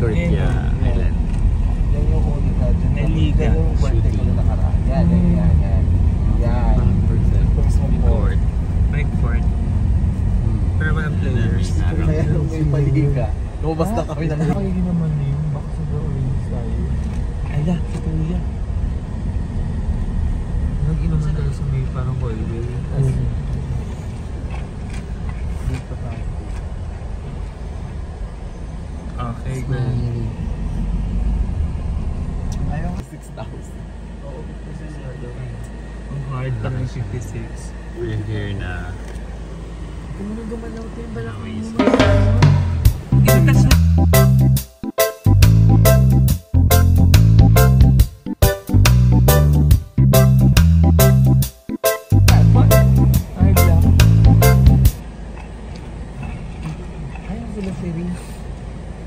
Court, yeah. Island. Yan yung Monica. Eliga. Yan yung birthday ko na nakaraan. Yan. Yan. Court. May court. Pero walang players. Kaya nung may paliga. Lumabas na kami ng... Ay, naman yun. Baka sa orange tayo. Ala, ito yan. Nag-inuman tayo sa may parang hallway. Dito pa. Okay, go. Ayaw 6,000. Oo, kasi ang hard lang yung 56. We're here na. Kung nang gumalaw tayo, balak mo Waze.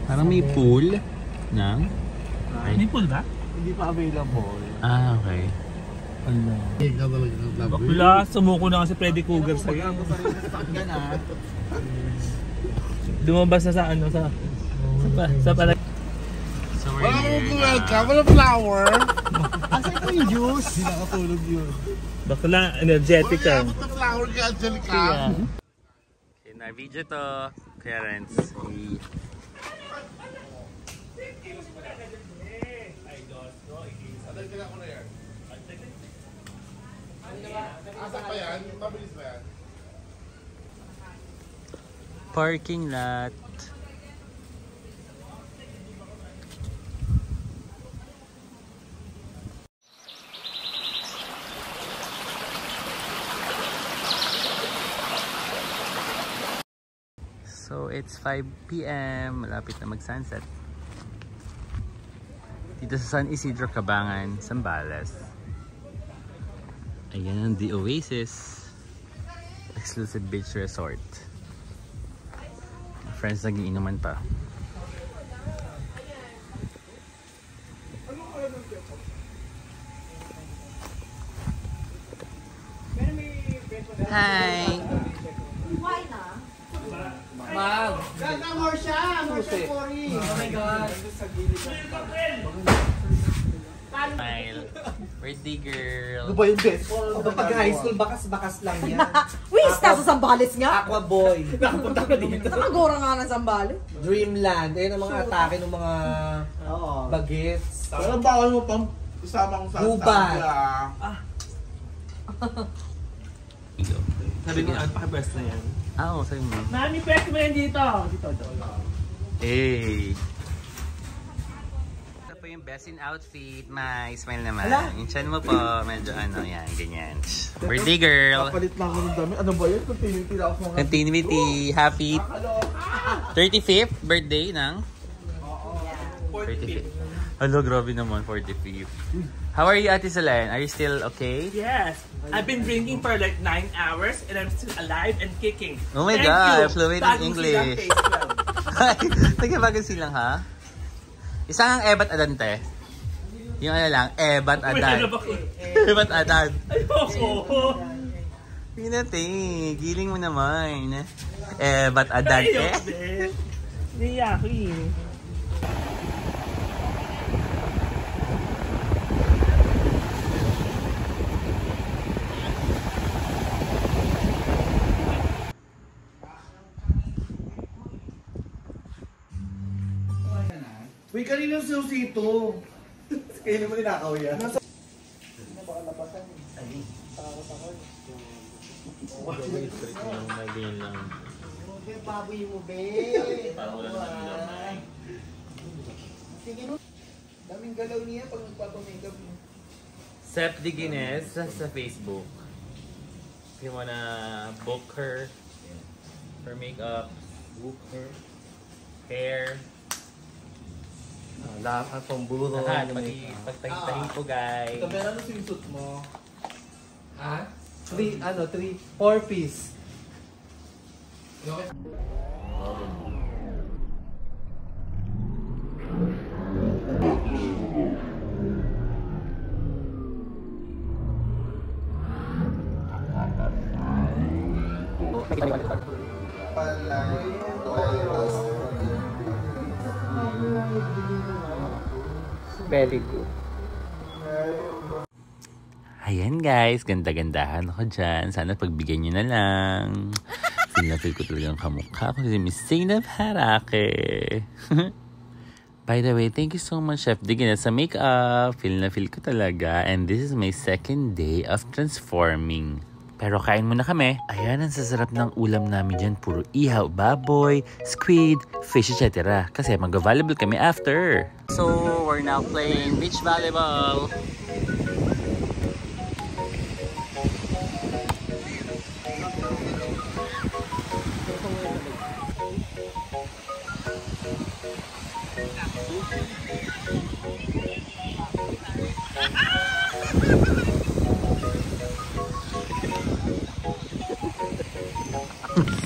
Parang may pool ng... May pool ba? Hindi pa available. Ah, okay. Bakla, sumuko na kasi Freddy Cougar sa'yo. Pagkakaroon sa rin sa sakyan ha. Lumabas na sa ano, sa pala. So we're here na. Wala flower. Asa ito yung juice? Hindi nakatulog yun. Bakla, energetic ka. Wala the flower kay Angelica. Okay, na video to. Kuya Renz. Asa pa yan? Mabilis na yan. Parking lot. So it's 5 PM, malapit na mag-sunset. Dito sa San Isidro, Cabangan, Zambales. Ayan ang The Oasis Exclusive Beach Resort. Friends, nag-iinuman pa. Hi! Mag! Ganda more siya! More siya 40! Oh my God! Smile. Birthday girl. Ano ba yung best? Pag high school, bakas-bakas lang yan. Wis, nasa Zambales nga. Aqua Boy. Nakapunta ka dito. Nakagora nga ng Zambales. Dreamland. Ayun ang mga atake ng mga bagets. Pero bawal mo pang isama kong sa Gubat. Sabi ko, paka-best na yan. Ah, oo, sa'yo mo. Mami, pwede mo yan dito. Dito. Hey! Ito po yung best in outfit. May smile naman. Hala? Yung chan mo po, medyo ano, yan, ganyan. Birthday girl! Papalit lang ako ng dami. Ano ba yun? Continuity lang ako mga... Continuity, happy 35th birthday ng? 35th. Hello, grabe naman, 45th. How are you, Ate Solen? Are you still okay? Yes. I've been drinking for like 9 hours and I'm still alive and kicking. Oh my Thank God, you. fluent in Bagong English. Silang Face Club. Nagkabagan silang ha? Isang ang Ebat Adante. Yung ano lang, Ebat Uy, Adan. ano ba ko? Ebat Adan. Ayoko. Pinati, giling mo naman. Ebat Adante. Ayoko din. Niya ako eh. Uy, kanina susi ito. Kaya naman ninakaw yan. Yung baboy mo, be. Sige no. Daming galaw niya pag nagpapamakeup mo. Sep de Guinness sa Facebook. If you wanna book her for makeup, book her hair, Lahat pang buro. lahat, pati pagtahi po guys. Ito, pero ano swimsuit mo? Ha? 4 piece. Very good. Ayan guys, ganda-gandahan ako dyan. Sana pagbigyan nyo na lang. Feel na feel ko talagang kamukha ko si Miss Zainab Harake. By the way, thank you so much, Chef Digina, sa makeup. Feel na feel ko talaga. And this is my second day of transforming. Pero kain muna kami. Ayan, ang sasarap ng ulam namin dyan. Puro ihaw, baboy, squid, fish, etc. Kasi mag-available kami after. So, we're now playing beach volleyball.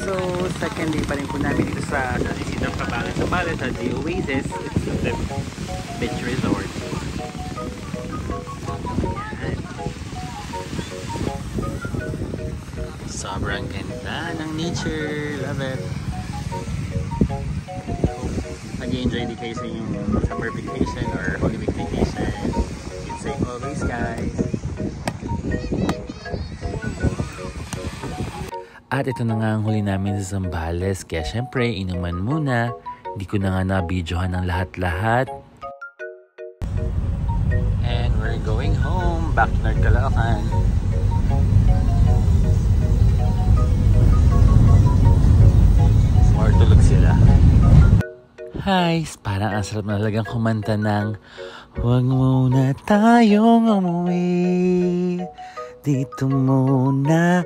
So, second day pa rin po namin dito sa Isidro Cabangan sa Pala sa The Oasis Exclusive Beach Resort. Sobrang ganda ng nature. Love it. Nag-enjoy di kayo sa inyong summer vacation or Holy Week vacation. Keep safe always, guys. At ito na nga ang huli namin sa Zambales. Kaya syempre, inuman muna. Hindi ko na nga na-videohan ng lahat-lahat. And we're going home. Back to North Caloocan. More tulog sila. Hi! Parang ang sarap na talagang kumanta ng huwag muna tayong umuwi. Dito muna.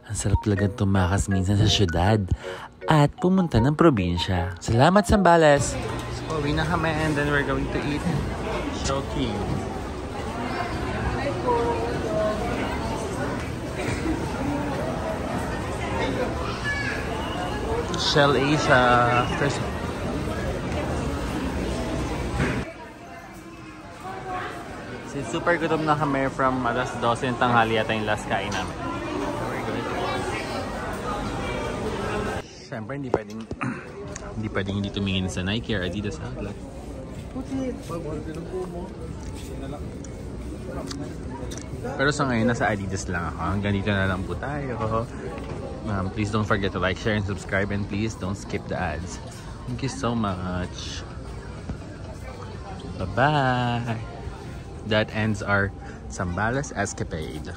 Ang sarap talagang tumakas minsan sa syudad at pumunta ng probinsya. Salamat, Zambales! So, uwi na kami and then we're going to eat Showking. Shell Asia. First. Super gutom na kami from alas 12 ng tanghali yata yung last kain namin. Very good. Siyempre, hindi pwedeng hindi tumingin sa Nike or Adidas outlet. Pero sa ngayon, nasa Adidas lang ako. Hanggang dito na lang po tayo. Please don't forget to like, share, and subscribe. And please don't skip the ads. Thank you so much. Bye-bye. That ends our Zambales escapade.